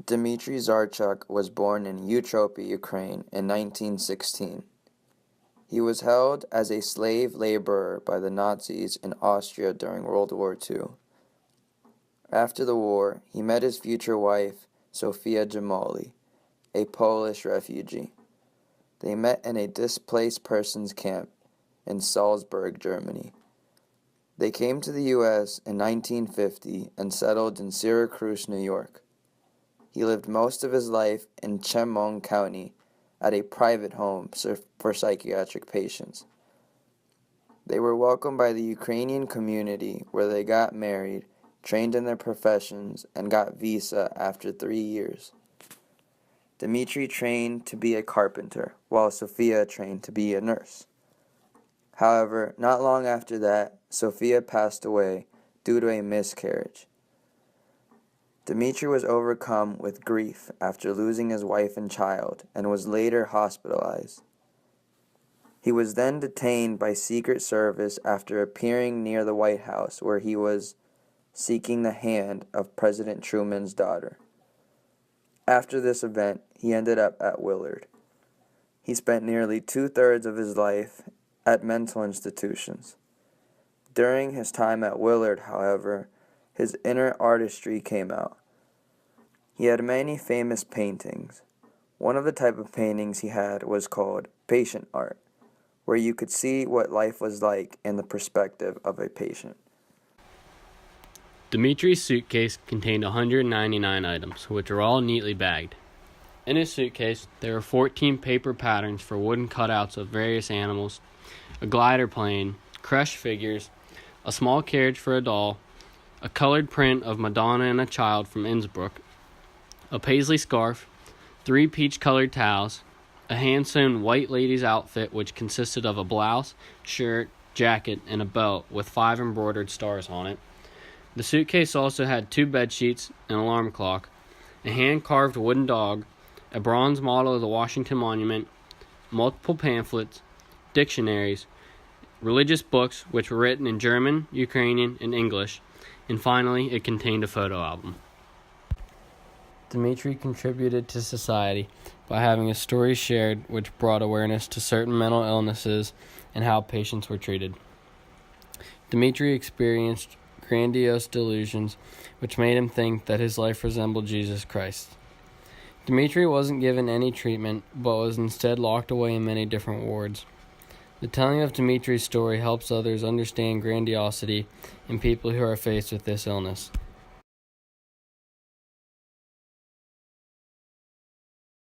Dmytre Zarchuck was born in Utropia, Ukraine in 1916. He was held as a slave laborer by the Nazis in Austria during World War II. After the war, he met his future wife, Sofia Jamali, a Polish refugee. They met in a displaced persons camp in Salzburg, Germany. They came to the U.S. in 1950 and settled in Syracuse, New York. He lived most of his life in Chemung County at a private home for psychiatric patients. They were welcomed by the Ukrainian community where they got married, trained in their professions, and got visa after 3 years. Dmytre trained to be a carpenter, while Sofia trained to be a nurse. However, not long after that, Sofia passed away due to a miscarriage. Dmytre was overcome with grief after losing his wife and child and was later hospitalized. He was then detained by Secret Service after appearing near the White House where he was seeking the hand of President Truman's daughter. After this event, he ended up at Willard. He spent nearly 2/3 of his life at mental institutions. During his time at Willard, however, his inner artistry came out. He had many famous paintings. One of the type of paintings he had was called patient art, where you could see what life was like in the perspective of a patient. Dmytre's suitcase contained 199 items, which were all neatly bagged. In his suitcase, there were 14 paper patterns for wooden cutouts of various animals, a glider plane, crushed figures, a small carriage for a doll, a colored print of Madonna and a child from Innsbruck, a paisley scarf, 3 peach-colored towels, a hand-sewn white lady's outfit which consisted of a blouse, shirt, jacket, and a belt with 5 embroidered stars on it. The suitcase also had 2 bed sheets, an alarm clock, a hand-carved wooden dog, a bronze model of the Washington Monument, multiple pamphlets, dictionaries, religious books which were written in German, Ukrainian, and English, and finally it contained a photo album. Dmytre contributed to society by having his stories shared which brought awareness to certain mental illnesses and how patients were treated. Dmytre experienced grandiose delusions which made him think that his life resembled Jesus Christ. Dmytre wasn't given any treatment, but was instead locked away in many different wards. The telling of Dmytre's story helps others understand grandiosity in people who are faced with this illness.